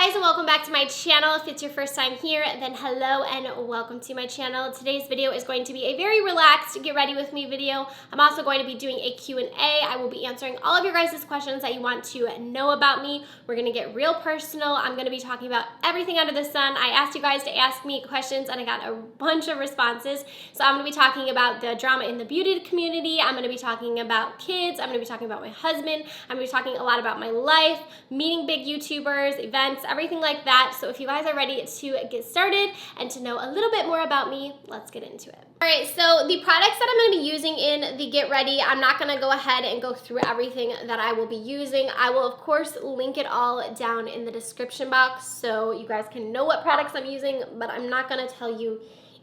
guys, and welcome back to my channel. If it's your first time here, then hello and welcome to my channel. Today's video is going to be a very relaxed get ready with me video. I'm also going to be doing a Q&A. I will be answering all of your guys' questions that you want to know about me. We're going to get real personal. I'm going to be talking about everything under the sun. I asked you guys to ask me questions and I got a bunch of responses. So I'm going to be talking about the drama in the beauty community. I'm going to be talking about kids. I'm going to be talking about my husband. I'm going to be talking a lot about my life, meeting big YouTubers, events, everything like that. So if you guys are ready to get started and to know a little bit more about me, let's get into it. All right, so the products that I'm going to be using in the Get Ready, I'm not going to go ahead and go through everything that I will be using. I will, of course, link it all down in the description box so you guys can know what products I'm using, but I'm not going to tell you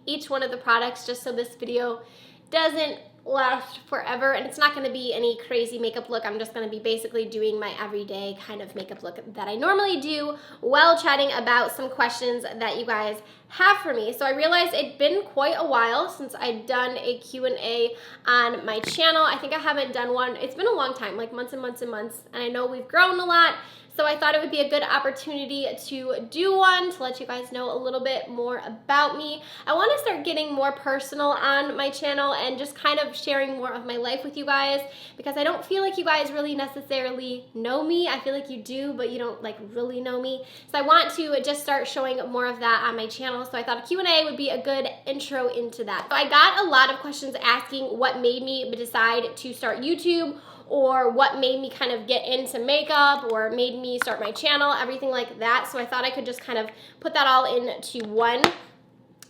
each one of the products just so this video doesn't last forever, and it's not going to be any crazy makeup look. I'm just going to be basically doing my everyday kind of makeup look that I normally do while chatting about some questions that you guys have for me. So I realized it'd been quite a while since I'd done a Q&A on my channel. I think I haven't done one. It's been a long time, like months and months and months, and I know we've grown a lot. So I thought it would be a good opportunity to do one to let you guys know a little bit more about me. I want to start getting more personal on my channel and just kind of sharing more of my life with you guys, because I don't feel like you guys really necessarily know me. I feel like you do, but you don't like really know me. So I want to just start showing more of that on my channel. So I thought a Q&A would be a good intro into that. So I got a lot of questions asking what made me decide to start YouTube, or what made me kind of get into makeup, or made me start my channel, everything like that. So I thought I could just kind of put that all into one.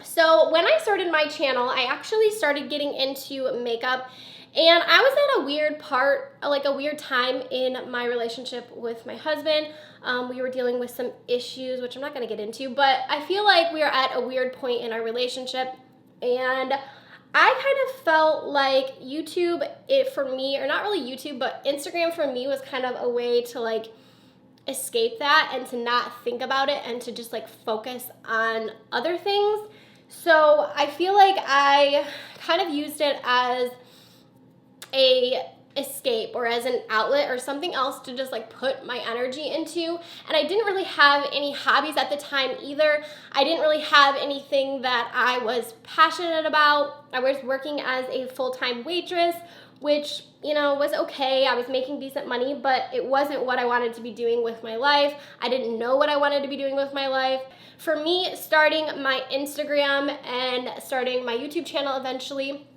So when I started my channel, I actually started getting into makeup, and I was at a weird part, like a weird time in my relationship with my husband. We were dealing with some issues, which I'm not gonna get into, but I feel like we are at a weird point in our relationship, and I kind of felt like YouTube, for me, or not really YouTube, but Instagram for me was kind of a way to like escape that and to not think about it and to just like focus on other things. So I feel like I kind of used it as a escape or as an outlet or something else to just like put my energy into. And I didn't really have any hobbies at the time either. I didn't really have anything that I was passionate about. I was working as a full-time waitress, which, you know, was okay. I was making decent money, but it wasn't what I wanted to be doing with my life. I didn't know what I wanted to be doing with my life. For me, starting my Instagram and starting my YouTube channel eventually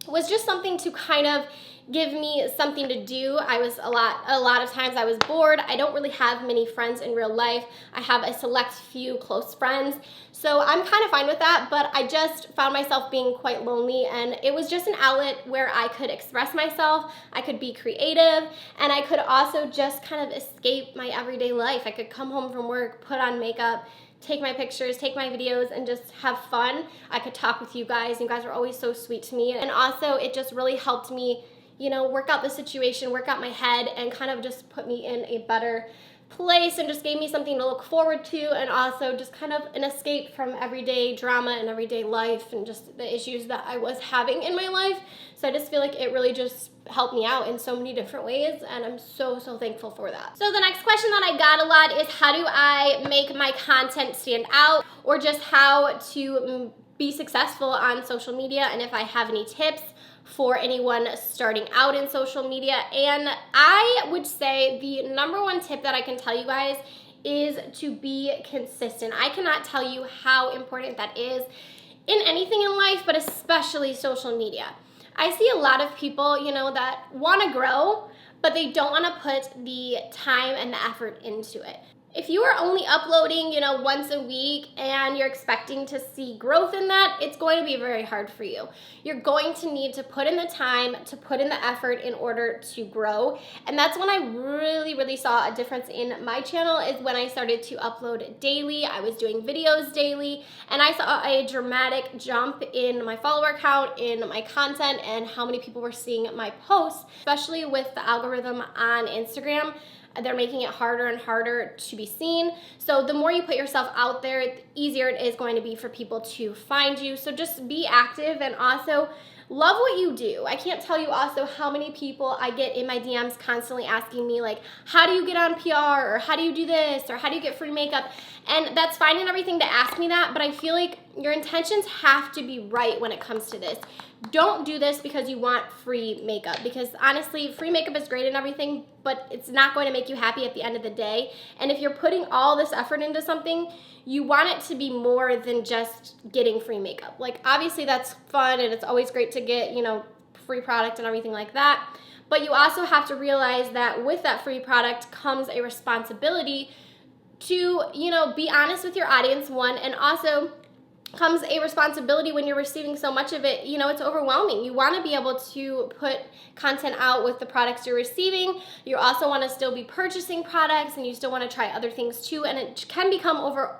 was just something to kind of give me something to do. I was a lot of times I was bored. I don't really have many friends in real life. I have a select few close friends. So I'm kind of fine with that, but I just found myself being quite lonely, and it was just an outlet where I could express myself, I could be creative, and I could also just kind of escape my everyday life. I could come home from work, put on makeup, take my pictures, take my videos, and just have fun. I could talk with you guys. You guys were always so sweet to me, and also it just really helped me, you know, work out the situation, work out my head, and kind of just put me in a better place and just gave me something to look forward to, and also just kind of an escape from everyday drama and everyday life and just the issues that I was having in my life. So I just feel like it really just helped me out in so many different ways, and I'm so thankful for that. So the next question that I got a lot is, how do I make my content stand out, or just how to be successful on social media, and if I have any tips for anyone starting out in social media. And I would say the number one tip that I can tell you guys is to be consistent. I cannot tell you how important that is in anything in life, but especially social media. I see a lot of people, you know, that want to grow, but they don't want to put the time and the effort into it. If you are only uploading, you know, once a week and you're expecting to see growth in that, it's going to be very hard for you. You're going to need to put in the time, to put in the effort in order to grow. And that's when I really saw a difference in my channel, is when I started to upload daily. I was doing videos daily, and I saw a dramatic jump in my follower count, in my content, and how many people were seeing my posts, especially with the algorithm on Instagram. They're making it harder and harder to be seen. So the more you put yourself out there, the easier it is going to be for people to find you. So just be active, and also love what you do. I can't tell you also how many people I get in my DMs constantly asking me like, how do you get on PR, or how do you do this, or how do you get free makeup? And that's fine and everything to ask me that, but I feel like your intentions have to be right when it comes to this. Don't do this because you want free makeup, because honestly, free makeup is great and everything, but it's not going to make you happy at the end of the day. And if you're putting all this effort into something, you want it to be more than just getting free makeup. Like, obviously that's fun and it's always great to get, you know, free product and everything like that. But you also have to realize that with that free product comes a responsibility to, you know, be honest with your audience, one, and also comes a responsibility when you're receiving so much of it. You know, it's overwhelming. You want to be able to put content out with the products you're receiving. You also want to still be purchasing products, and you still want to try other things too, and it can become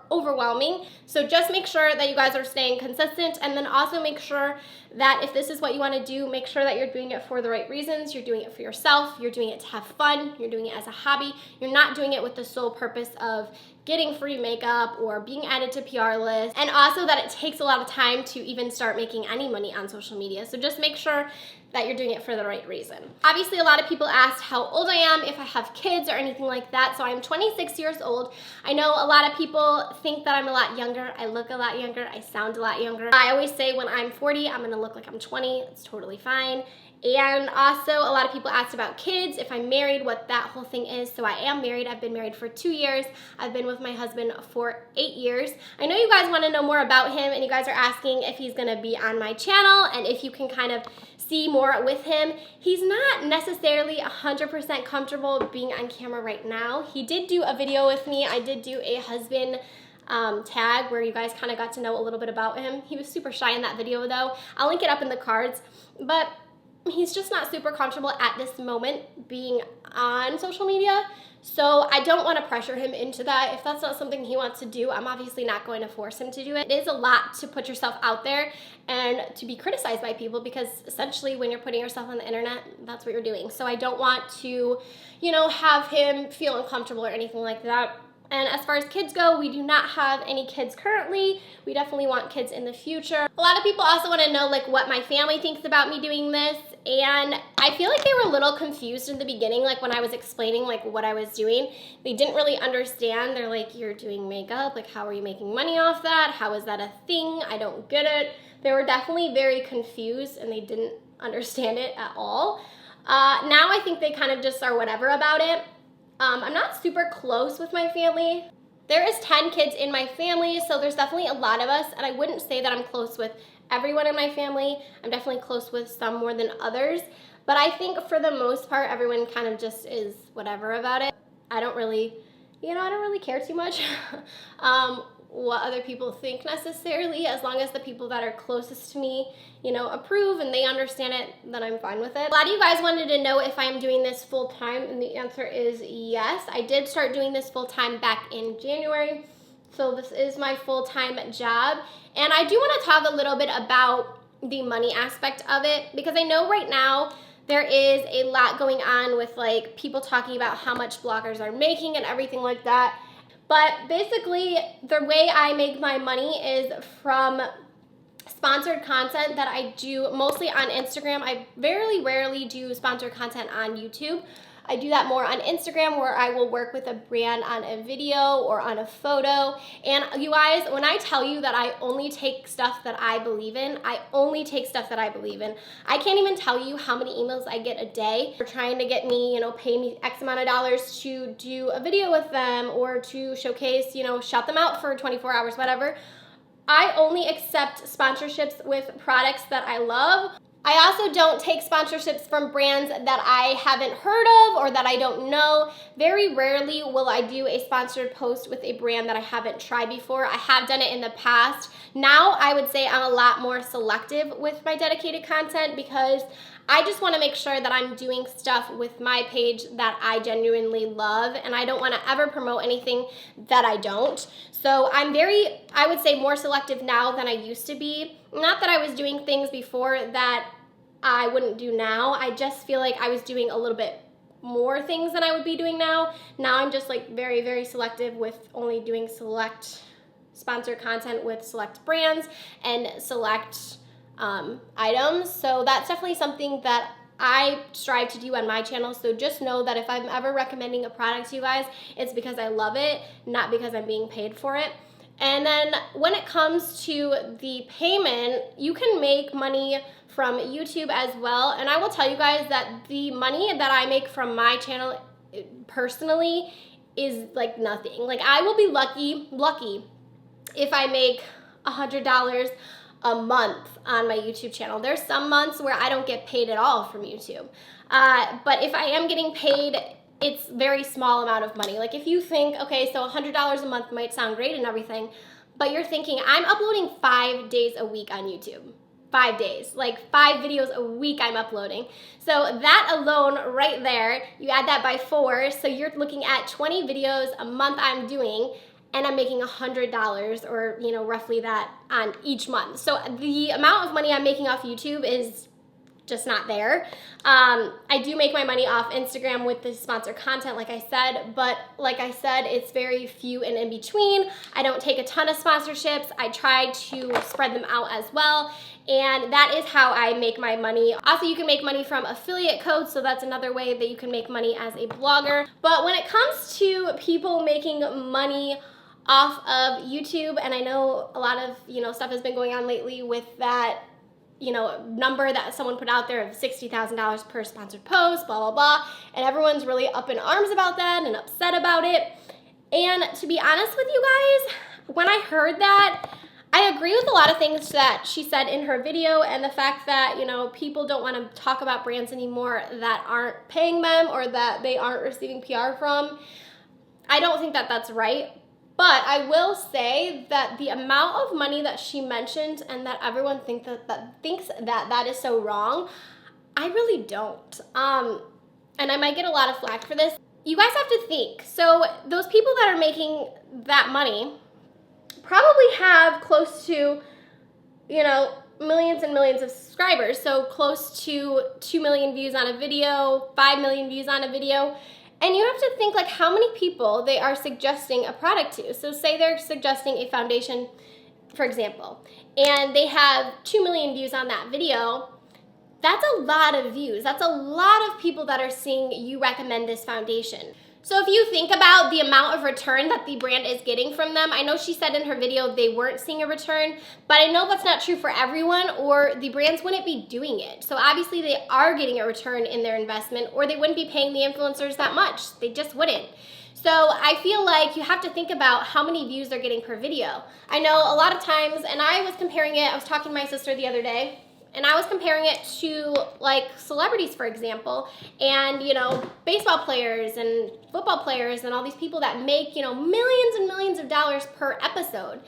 overwhelming. So just make sure that you guys are staying consistent, and then also make sure that if this is what you want to do, make sure that you're doing it for the right reasons. You're doing it for yourself. You're doing it to have fun. You're doing it as a hobby. You're not doing it with the sole purpose of getting free makeup or being added to PR lists, and also that it takes a lot of time to even start making any money on social media. So just make sure that you're doing it for the right reason. Obviously, a lot of people asked how old I am, if I have kids or anything like that. So I'm 26 years old. I know a lot of people think that I'm a lot younger. I look a lot younger. I sound a lot younger. I always say when I'm 40, I'm gonna look like I'm 20. It's totally fine. And also, a lot of people asked about kids, if I'm married, what that whole thing is. So I am married. I've been married for 2 years. I've been with my husband for 8 years. I know you guys want to know more about him, and you guys are asking if he's going to be on my channel and if you can kind of see more with him. He's not necessarily 100% comfortable being on camera right now. He did do a video with me. I did do a husband tag where you guys kind of got to know a little bit about him. He was super shy in that video though. I'll link it up in the cards, but he's just not super comfortable at this moment being on social media. So I don't want to pressure him into that. If that's not something he wants to do, I'm obviously not going to force him to do it. It is a lot to put yourself out there and to be criticized by people, because essentially when you're putting yourself on the internet, that's what you're doing. So I don't want to, you know, have him feel uncomfortable or anything like that. And as far as kids go, we do not have any kids currently. We definitely want kids in the future. A lot of people also want to know like what my family thinks about me doing this. And I feel like they were a little confused in the beginning, like when I was explaining like what I was doing. They didn't really understand. They're like, you're doing makeup, like how are you making money off that? How is that a thing? I don't get it. They were definitely very confused and they didn't understand it at all. Now I think they kind of just are whatever about it. I'm not super close with my family. There is 10 kids in my family, so there's definitely a lot of us, and I wouldn't say that I'm close with everyone in my family. I'm definitely close with some more than others, but I think for the most part, everyone kind of just is whatever about it. I don't really, you know, I don't really care too much what other people think necessarily, as long as the people that are closest to me, you know, approve and they understand it, then I'm fine with it. A lot of you guys wanted to know if I'm doing this full time, and the answer is yes. I did start doing this full time back in January, so this is my full-time job. And I do want to talk a little bit about the money aspect of it, because I know right now there is a lot going on with like people talking about how much bloggers are making and everything like that. But basically, the way I make my money is from sponsored content that I do mostly on Instagram. I very rarely do sponsored content on YouTube. I do that more on Instagram, where I will work with a brand on a video or on a photo. And you guys, when I tell you that I only take stuff that I believe in, I only take stuff that I believe in. I can't even tell you how many emails I get a day. They're trying to get me, you know, pay me X amount of dollars to do a video with them or to showcase, you know, shout them out for 24 hours, whatever. I only accept sponsorships with products that I love. I also don't take sponsorships from brands that I haven't heard of or that I don't know. Very rarely will I do a sponsored post with a brand that I haven't tried before. I have done it in the past. Now I would say I'm a lot more selective with my dedicated content, because I just want to make sure that I'm doing stuff with my page that I genuinely love, and I don't want to ever promote anything that I don't. So I'm very, I would say, more selective now than I used to be. Not that I was doing things before that I wouldn't do now. I just feel like I was doing a little bit more things than I would be doing now. Now I'm just like very selective with only doing select sponsored content with select brands and select items. So that's definitely something that I strive to do on my channel. So just know that if I'm ever recommending a product to you guys, it's because I love it, not because I'm being paid for it. And then when it comes to the payment, you can make money from YouTube as well. And I will tell you guys that the money that I make from my channel personally is like nothing. Like I will be lucky if I make $100 a month on my YouTube channel. There's some months where I don't get paid at all from YouTube. But if I am getting paid, it's very small amount of money. Like if you think, okay, so $100 a month might sound great and everything, but you're thinking, I'm uploading 5 days a week on YouTube. 5 days, like 5 videos a week I'm uploading. So that alone right there, you add that by 4, so you're looking at 20 videos a month I'm doing, and I'm making $100 or, you know, roughly that on each month. So the amount of money I'm making off YouTube is just not there. I do make my money off Instagram with the sponsored content, like I said, but like I said, it's very few and in between. I don't take a ton of sponsorships. I try to spread them out as well, and that is how I make my money. Also, you can make money from affiliate codes, so that's another way that you can make money as a blogger. But when it comes to people making money off of YouTube, and I know a lot of, you know, stuff has been going on lately with that, you know, number that someone put out there of $60,000 per sponsored post, blah, blah, blah. And everyone's really up in arms about that and upset about it. And to be honest with you guys, when I heard that, I agree with a lot of things that she said in her video, and the fact that, you know, people don't want to talk about brands anymore that aren't paying them or that they aren't receiving PR from. I don't think that that's right. But I will say that the amount of money that she mentioned and that everyone thinks that is so wrong, I really don't. And I might get a lot of flack for this. You guys have to think. So those people that are making that money probably have close to, you know, millions and millions of subscribers. So close to 2 million views on a video, 5 million views on a video. And you have to think like how many people they are suggesting a product to. So say they're suggesting a foundation, for example, and they have 2 million views on that video. That's a lot of views. That's a lot of people that are seeing you recommend this foundation. So if you think about the amount of return that the brand is getting from them, I know she said in her video they weren't seeing a return, but I know that's not true for everyone, or the brands wouldn't be doing it. So obviously they are getting a return in their investment, or they wouldn't be paying the influencers that much. They just wouldn't. So I feel like you have to think about how many views they're getting per video. I know a lot of times, and I was comparing it, I was talking to my sister the other day, and I was comparing it to like celebrities, for example, and, you know, baseball players and football players and all these people that make, you know, millions and millions of dollars per episode.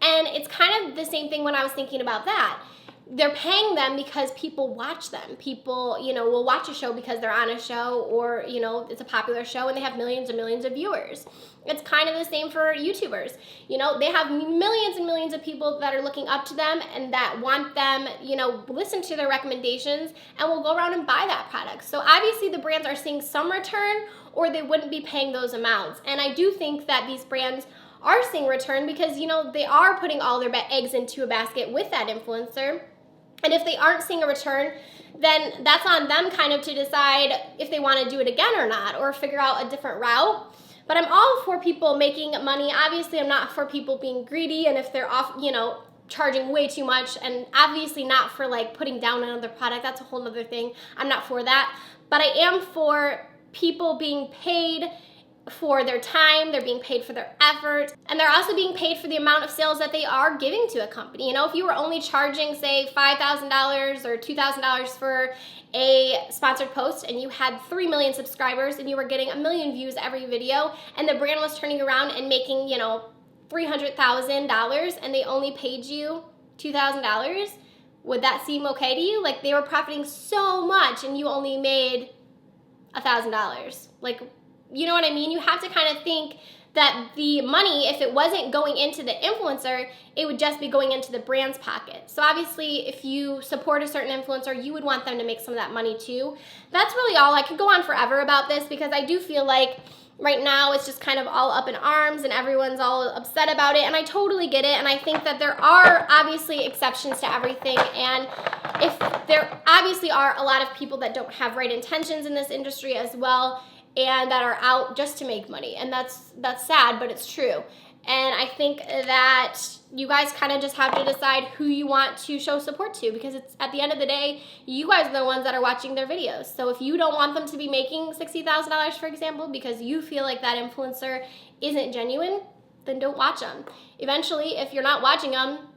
And it's kind of the same thing when I was thinking about that. They're paying them because people watch them. People, you know, will watch a show because they're on a show, or, you know, it's a popular show and they have millions and millions of viewers. It's kind of the same for YouTubers. You know, they have millions and millions of people that are looking up to them and that want them, you know, listen to their recommendations and will go around and buy that product. So obviously the brands are seeing some return, or they wouldn't be paying those amounts. And I do think that these brands are seeing return because, you know, they are putting all their eggs into a basket with that influencer. And if they aren't seeing a return, then that's on them kind of to decide if they want to do it again or not, or figure out a different route. But I'm all for people making money. Obviously, I'm not for people being greedy, and if they're off, you know, charging way too much, and obviously not for like putting down another product. That's a whole other thing. I'm not for that. But I am for people being paid for their time, they're being paid for their effort, and they're also being paid for the amount of sales that they are giving to a company. You know, if you were only charging, say, $5,000 or $2,000 for a sponsored post, and you had 3 million subscribers, and you were getting 1 million views every video, and the brand was turning around and making, you know, $300,000, and they only paid you $2,000, would that seem okay to you? Like, they were profiting so much, and you only made $1,000. Like, you know what I mean? You have to kind of think that the money, if it wasn't going into the influencer, it would just be going into the brand's pocket. So obviously, if you support a certain influencer, you would want them to make some of that money too. That's really all. I could go on forever about this because I do feel like right now it's just kind of all up in arms and everyone's all upset about it, and I totally get it, and I think that there are obviously exceptions to everything, and if there obviously are a lot of people that don't have right intentions in this industry as well, and that are out just to make money, and that's sad, but it's true. And I think that you guys kind of just have to decide who you want to show support to, because it's at the end of the day, you guys are the ones that are watching their videos. So if you don't want them to be making $60,000, for example, because you feel like that influencer isn't genuine, then don't watch them. Eventually, if you're not watching them,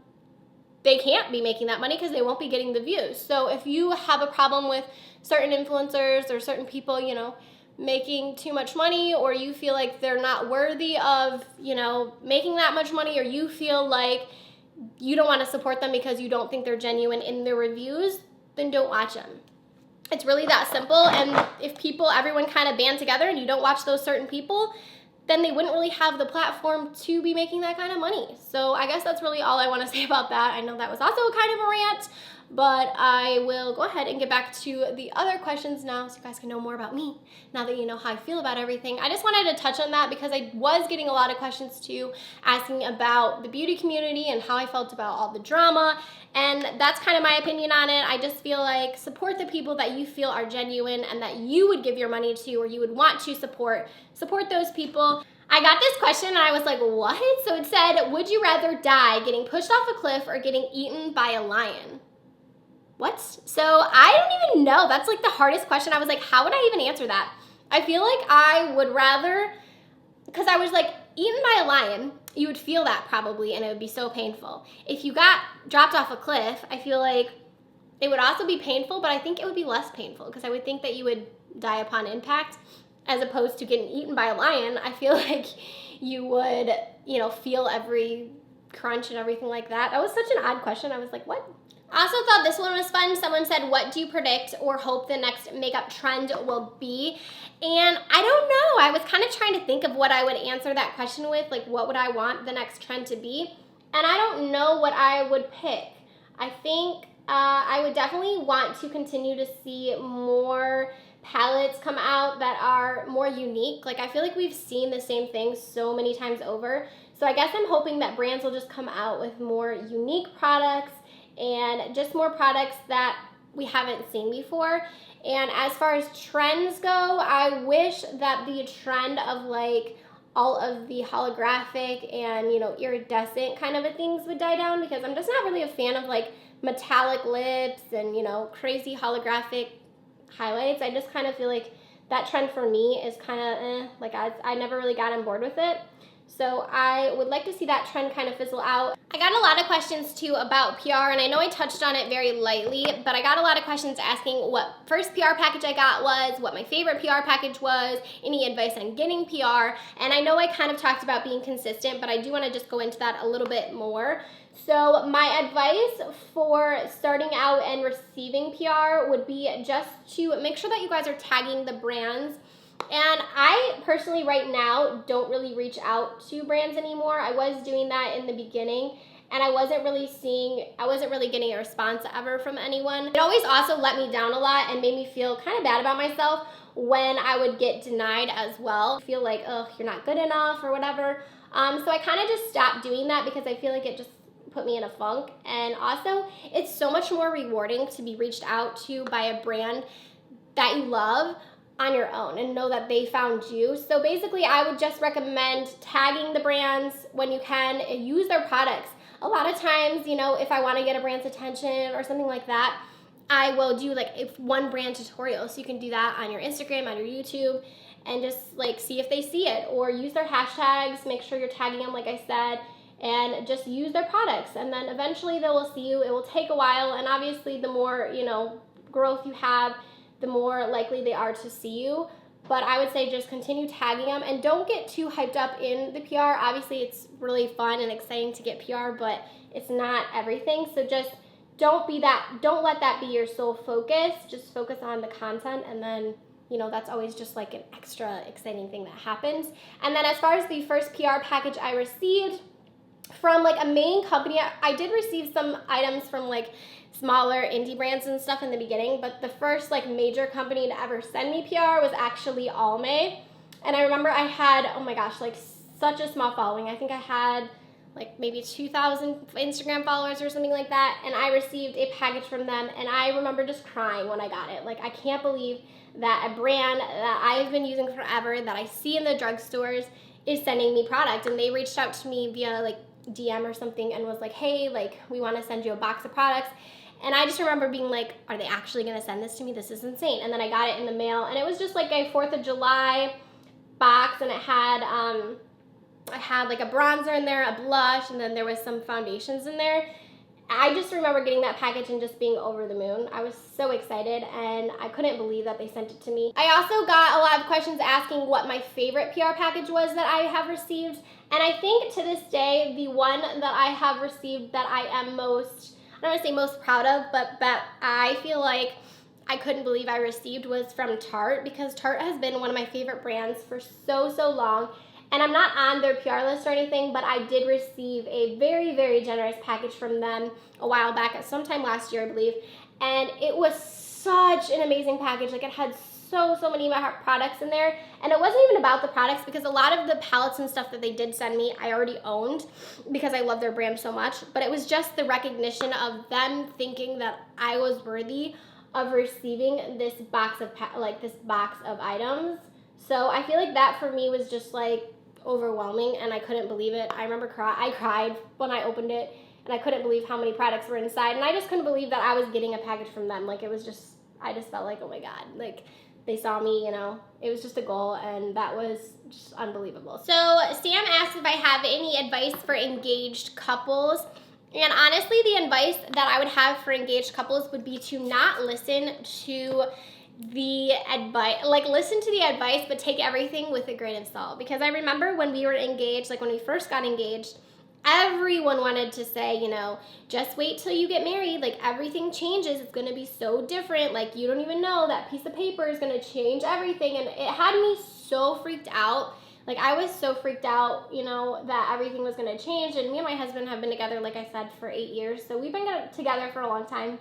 they can't be making that money because they won't be getting the views. So if you have a problem with certain influencers or certain people, you know, making too much money, or you feel like they're not worthy of, you know, making that much money, or you feel like you don't want to support them because you don't think they're genuine in their reviews, then don't watch them. It's really that simple. And if everyone kind of band together and you don't watch those certain people, then they wouldn't really have the platform to be making that kind of money. So I guess that's really all I want to say about that. I know that was also kind of a rant, but I will go ahead and get back to the other questions now so you guys can know more about me now that you know how I feel about everything. I just wanted to touch on that because I was getting a lot of questions too, asking about the beauty community and how I felt about all the drama, and that's kind of my opinion on it. I just feel like support the people that you feel are genuine and that you would give your money to, or you would want to support those people. I got this question and I was like, what? So it said, would you rather die getting pushed off a cliff or getting eaten by a lion? What? So I don't even know. That's like the hardest question. I was like, how would I even answer that? I feel like I would rather, because I was like, eaten by a lion, you would feel that probably, and it would be so painful. If you got dropped off a cliff, I feel like it would also be painful, but I think it would be less painful because I would think that you would die upon impact, as opposed to getting eaten by a lion. I feel like you would, you know, feel every crunch and everything like that. That was such an odd question. I was like, what? I also thought this one was fun. Someone said, what do you predict or hope the next makeup trend will be? And I don't know. I was kind of trying to think of what I would answer that question with, like what would I want the next trend to be? And I don't know what I would pick. I think I would definitely want to continue to see more palettes come out that are more unique. Like I feel like we've seen the same thing so many times over. So I guess I'm hoping that brands will just come out with more unique products and just more products that we haven't seen before. And as far as trends go, I wish that the trend of like all of the holographic and, you know, iridescent kind of things would die down, because I'm just not really a fan of like metallic lips and, you know, crazy holographic highlights. I just kind of feel like that trend for me is kind of like I never really got on board with it. So I would like to see that trend kind of fizzle out. I got a lot of questions too about PR, and I know I touched on it very lightly, but I got a lot of questions asking what first PR package I got was, what my favorite PR package was, any advice on getting PR, and I know I kind of talked about being consistent, but I do want to just go into that a little bit more. So my advice for starting out and receiving PR would be just to make sure that you guys are tagging the brands. And I personally right now don't really reach out to brands anymore. I was doing that in the beginning, and I wasn't really getting a response ever from anyone. It always also let me down a lot and made me feel kind of bad about myself when I would get denied as well. I feel like, oh, you're not good enough or whatever. So I kind of just stopped doing that because I feel like it just put me in a funk. And also, it's so much more rewarding to be reached out to by a brand that you love on your own and know that they found you. So basically, I would just recommend tagging the brands when you can and use their products. A lot of times, you know, if I want to get a brand's attention or something like that, I will do like one brand tutorial. So you can do that on your Instagram, on your YouTube, and just like see if they see it, or use their hashtags, make sure you're tagging them like I said, and just use their products, and then eventually they will see you. It will take a while, and obviously the more, you know, growth you have, the more likely they are to see you. But I would say just continue tagging them, and don't get too hyped up in the PR. Obviously it's really fun and exciting to get PR, but it's not everything. So just don't let that be your sole focus. Just focus on the content, and then you know, that's always just like an extra exciting thing that happens. And then as far as the first PR package I received from like a main company, I did receive some items from like smaller indie brands and stuff in the beginning, but the first like major company to ever send me PR was actually Almay. And I remember I had, oh my gosh, like such a small following. I think I had like maybe 2,000 Instagram followers or something like that, and I received a package from them, and I remember just crying when I got it. Like, I can't believe that a brand that I've been using forever, that I see in the drugstores, is sending me product. And they reached out to me via like DM or something and was like, hey, like, we want to send you a box of products. And I just remember being like, are they actually going to send this to me? This is insane. And then I got it in the mail, and it was just like a 4th of July box, and it had I had like a bronzer in there, a blush, and then there was some foundations in there. I just remember getting that package and just being over the moon. I was so excited, and I couldn't believe that they sent it to me. I also got a lot of questions asking what my favorite PR package was that I have received, and I think to this day, the one that I have received that I am most, I don't want to say most proud of, but that I feel like I couldn't believe I received was from Tarte, because Tarte has been one of my favorite brands for so long. And I'm not on their PR list or anything, but I did receive a very generous package from them a while back, sometime last year, I believe. And it was such an amazing package. Like, it had so many products in there. And it wasn't even about the products, because a lot of the palettes and stuff that they did send me, I already owned because I love their brand so much. But it was just the recognition of them thinking that I was worthy of receiving this box of items. So I feel like that for me was just like overwhelming, and I couldn't believe it. I remember I cried when I opened it, and I couldn't believe how many products were inside, and I just couldn't believe that I was getting a package from them. Like, it was just, I just felt like, oh my God, like, they saw me, you know. It was just a goal, and that was just unbelievable. So Sam asked if I have any advice for engaged couples. And honestly, the advice that I would have for engaged couples would be to not listen to the advice, like, listen to the advice, but take everything with a grain of salt. Because I remember when we were engaged, like when we first got engaged, everyone wanted to say, you know, just wait till you get married, like everything changes, it's gonna be so different, like you don't even know, that piece of paper is gonna change everything. And it had me so freaked out. Like, I was so freaked out, you know, that everything was gonna change. And me and my husband have been together, like I said, for 8 years, so we've been together for a long time.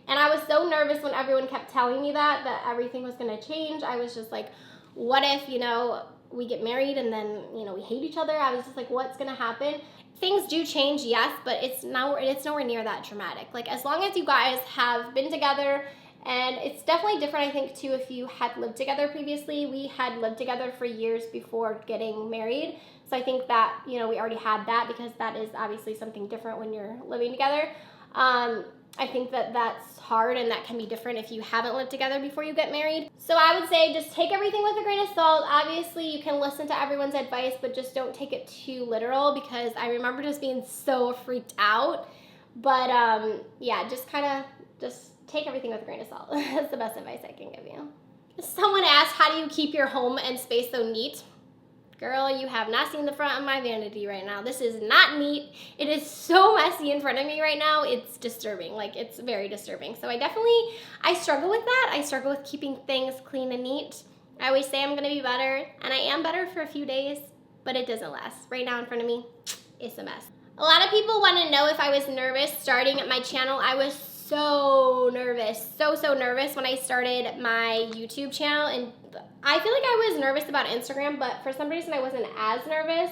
And I was so nervous when everyone kept telling me that everything was gonna change. I was just like, what if, you know, we get married and then, you know, we hate each other? I was just like, what's gonna happen? Things do change, yes, but it's nowhere near that dramatic. Like, as long as you guys have been together, and it's definitely different, I think, too, if you had lived together previously. We had lived together for years before getting married. So I think that, you know, we already had that, because that is obviously something different when you're living together. I think that that's hard, and that can be different if you haven't lived together before you get married. So I would say just take everything with a grain of salt. Obviously, you can listen to everyone's advice, but just don't take it too literal, because I remember just being so freaked out. But yeah, just take everything with a grain of salt. That's the best advice I can give you. Someone asked, how do you keep your home and space so neat? Girl, you have not seen the front of my vanity right now. This is not neat. It is so messy in front of me right now. It's disturbing. Like, it's very disturbing. So I struggle with that. I struggle with keeping things clean and neat. I always say I'm gonna be better, and I am better for a few days, but it doesn't last. Right now in front of me, it's a mess. A lot of people want to know if I was nervous starting my channel. I was so nervous, so nervous when I started my YouTube channel, and I feel like I was nervous about Instagram, but for some reason I wasn't as nervous.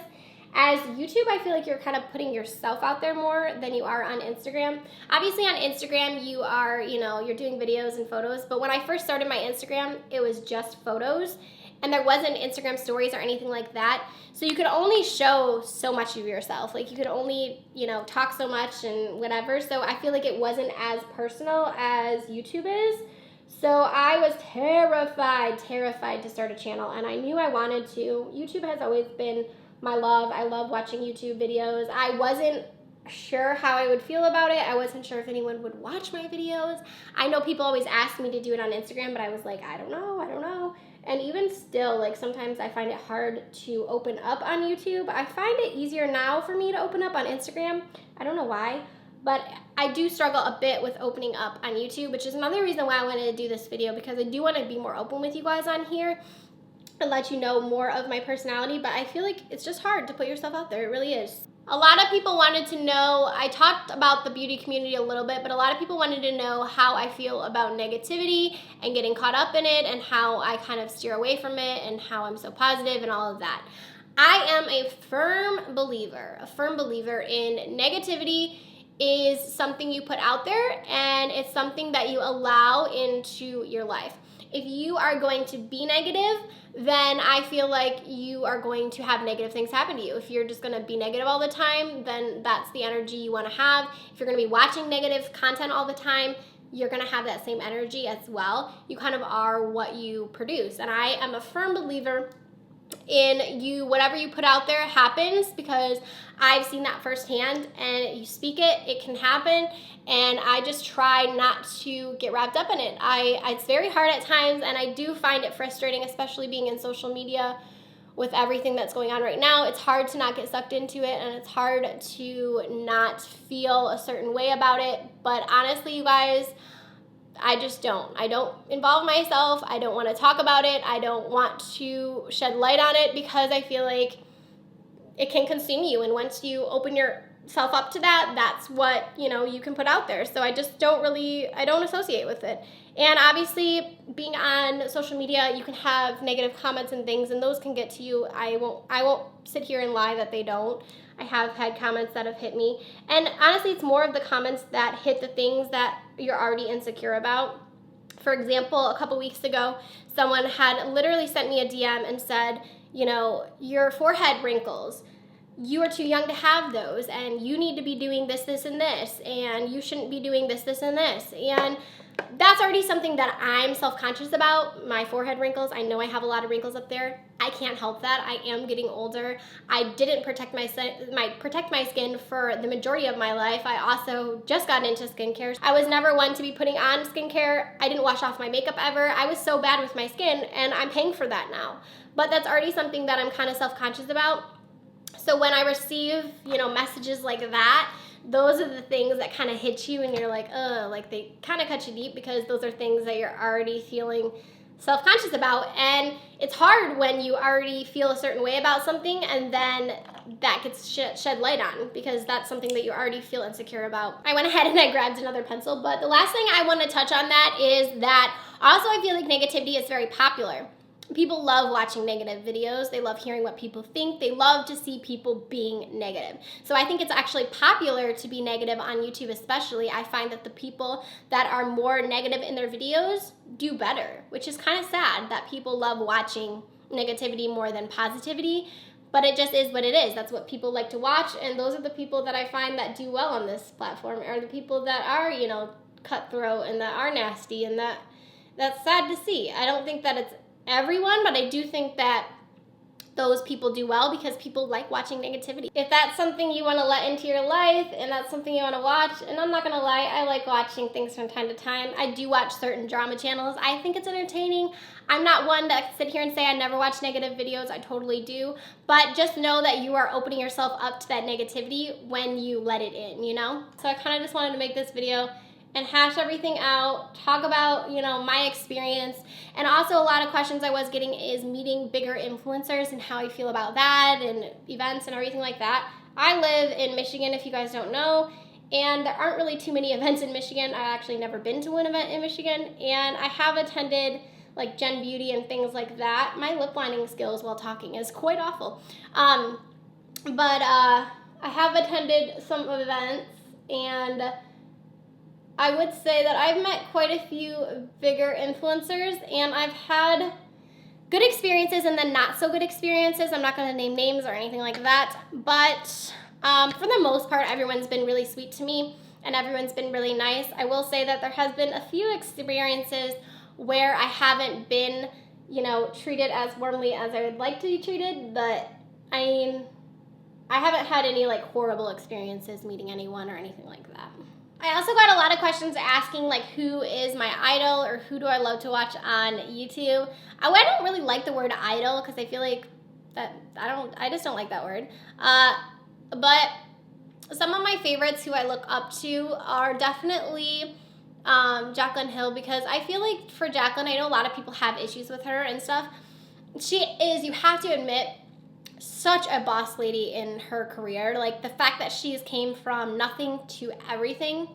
As YouTube, I feel like you're kind of putting yourself out there more than you are on Instagram. Obviously on Instagram you are, you know, you're doing videos and photos, but when I first started my Instagram, it was just photos, and there wasn't Instagram stories or anything like that. So you could only show so much of yourself. Like, you could only, you know, talk so much and whatever. So I feel like it wasn't as personal as YouTube is. So I was terrified to start a channel, and I knew I wanted to. YouTube has always been my love. I love watching YouTube videos. I wasn't sure how I would feel about it. I wasn't sure if anyone would watch my videos. I know people always ask me to do it on Instagram, but I was like, I don't know. And even still, like, sometimes I find it hard to open up on YouTube. I find it easier now for me to open up on Instagram. I don't know why, but I do struggle a bit with opening up on YouTube, which is another reason why I wanted to do this video, because I do want to be more open with you guys on here and let you know more of my personality, but I feel like it's just hard to put yourself out there. It really is. A lot of people wanted to know, I talked about the beauty community a little bit, but a lot of people wanted to know how I feel about negativity and getting caught up in it, and how I kind of steer away from it, and how I'm so positive and all of that. I am a firm believer in negativity is something you put out there, and it's something that you allow into your life. If you are going to be negative, then I feel like you are going to have negative things happen to you. If you're just going to be negative all the time, then that's the energy you want to have. If you're going to be watching negative content all the time, you're going to have that same energy as well. You kind of are what you produce. And I am a firm believer in you, whatever you put out there happens, because I've seen that firsthand, and you speak it, it can happen, and I just try not to get wrapped up in it. It's very hard at times, and I do find it frustrating, especially being in social media with everything that's going on right now. It's hard to not get sucked into it, and it's hard to not feel a certain way about it, but honestly, you guys, I just don't. I don't involve myself. I don't want to talk about it. I don't want to shed light on it, because I feel like it can consume you. And once you open yourself up to that, that's what, you can put out there. So I just don't associate with it. And obviously, being on social media, you can have negative comments and things, and those can get to you. I won't sit here and lie that they don't. I have had comments that have hit me. And honestly, it's more of the comments that hit the things that you're already insecure about. For example, a couple weeks ago, someone had literally sent me a DM and said, your forehead wrinkles, you are too young to have those, and you need to be doing this, this, and this, and you shouldn't be doing this, this, and this. And that's already something that I'm self-conscious about, my forehead wrinkles. I know I have a lot of wrinkles up there. I can't help that. I am getting older. I didn't protect my skin for the majority of my life. I also just got into skincare. I was never one to be putting on skincare. I didn't wash off my makeup ever. I was so bad with my skin, and I'm paying for that now. But that's already something that I'm kind of self-conscious about. So when I receive, messages like that, those are the things that kind of hit you, and you're like, like they kind of cut you deep, because those are things that you're already feeling self-conscious about. And it's hard when you already feel a certain way about something, and then that gets shed light on, because that's something that you already feel insecure about. I went ahead and I grabbed another pencil, but the last thing I want to touch on that is that also I feel like negativity is very popular. People love watching negative videos. They love hearing what people think. They love to see people being negative. So I think it's actually popular to be negative on YouTube especially. I find that the people that are more negative in their videos do better, which is kind of sad that people love watching negativity more than positivity, but it just is what it is. That's what people like to watch, and those are the people that I find that do well on this platform, are the people that are, cutthroat and that are nasty, and that's sad to see. I don't think that it's everyone, but I do think that those people do well, because people like watching negativity. If that's something you want to let into your life, and that's something you want to watch, and I'm not going to lie, I like watching things from time to time. I do watch certain drama channels. I think it's entertaining. I'm not one to sit here and say I never watch negative videos. I totally do. But just know that you are opening yourself up to that negativity when you let it in, So I kind of just wanted to make this video and hash everything out, talk about, my experience. And also a lot of questions I was getting is meeting bigger influencers and how I feel about that, and events and everything like that. I live in Michigan, if you guys don't know, and there aren't really too many events in Michigan. I've actually never been to an event in Michigan, and I have attended like Gen Beauty and things like that. My lip lining skills while talking is quite awful. But I have attended some events, and I would say that I've met quite a few bigger influencers, and I've had good experiences and then not so good experiences. I'm not going to name names or anything like that, but for the most part, everyone's been really sweet to me, and everyone's been really nice. I will say that there has been a few experiences where I haven't been, treated as warmly as I would like to be treated, but I haven't had any horrible experiences meeting anyone or anything like that. I also got a lot of questions asking who is my idol, or who do I love to watch on YouTube. I don't really like the word idol, because I feel like that I just don't like that word. But some of my favorites who I look up to are definitely Jaclyn Hill, because I feel like for Jaclyn, I know a lot of people have issues with her and stuff. She is, you have to admit, such a boss lady in her career. Like, the fact that she's came from nothing to everything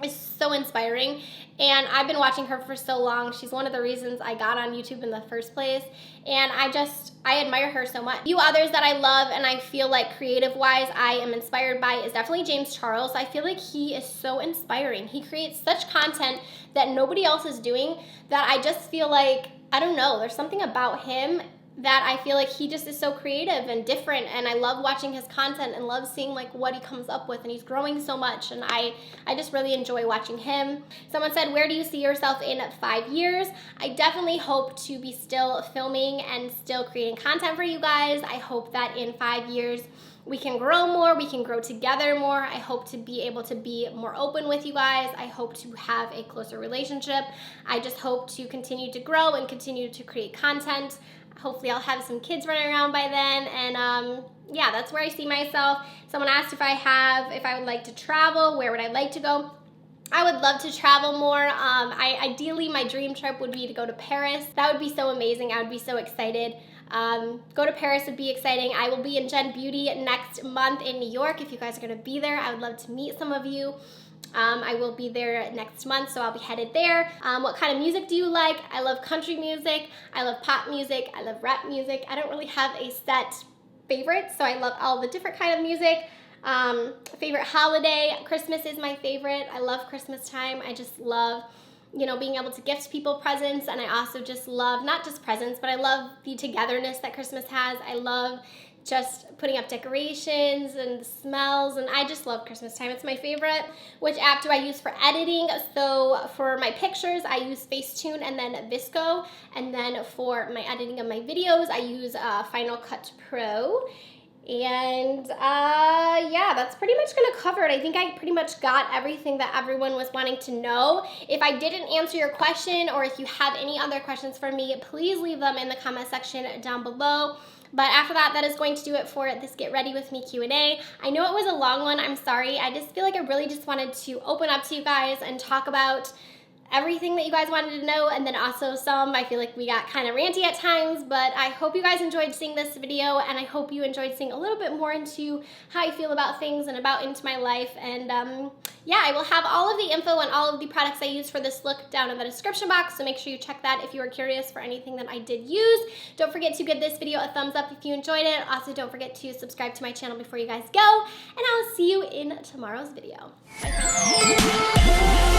is so inspiring, and I've been watching her for so long. She's one of the reasons I got on YouTube in the first place, and I admire her so much. A few others that I love and I feel like creative wise I am inspired by is definitely James Charles. I feel like he is so inspiring. He creates such content that nobody else is doing that I just feel like, I don't know, there's something about him that I feel like he just is so creative and different, and I love watching his content and love seeing like what he comes up with, and he's growing so much, and I just really enjoy watching him. Someone said, where do you see yourself in 5 years? I definitely hope to be still filming and still creating content for you guys. I hope that in 5 years we can grow more, we can grow together more. I hope to be able to be more open with you guys. I hope to have a closer relationship. I just hope to continue to grow and continue to create content. Hopefully I'll have some kids running around by then, and yeah, that's where I see myself. Someone asked if I would like to travel, where would I like to go? I would love to travel more. Ideally, my dream trip would be to go to Paris. That would be so amazing. I would be so excited. Go to Paris would be exciting. I will be in Gen Beauty next month in New York. If you guys are gonna be there, I would love to meet some of you. I will be there next month, so I'll be headed there. What kind of music do you like? I love country music, I love pop music, I love rap music. I don't really have a set favorite, so I love all the different kind of music. Favorite holiday, Christmas is my favorite. I love Christmas time. I just love, you know, being able to gift people presents, and I also just love, not just presents, but I love the togetherness that Christmas has. I love just putting up decorations and the smells, and I just love Christmas time. It's my favorite. Which app do I use for editing? So for my pictures, I use Facetune and then Visco, and then for my editing of my videos, I use Final Cut Pro. And yeah, that's pretty much gonna cover it. I think I pretty much got everything that everyone was wanting to know. If I didn't answer your question, or if you have any other questions for me, please leave them in the comment section down below. But after that, that is going to do it for this Get Ready With Me Q&A. I know it was a long one, I'm sorry. I just feel like I really just wanted to open up to you guys and talk about everything that you guys wanted to know, and then also some, I feel like we got kind of ranty at times, but I hope you guys enjoyed seeing this video, and I hope you enjoyed seeing a little bit more into how I feel about things and into my life. And yeah, I will have all of the info on all of the products I use for this look down in the description box, so make sure you check that if you are curious for anything that I did use. Don't forget to give this video a thumbs up if you enjoyed it. Also, don't forget to subscribe to my channel before you guys go, and I'll see you in tomorrow's video. Bye.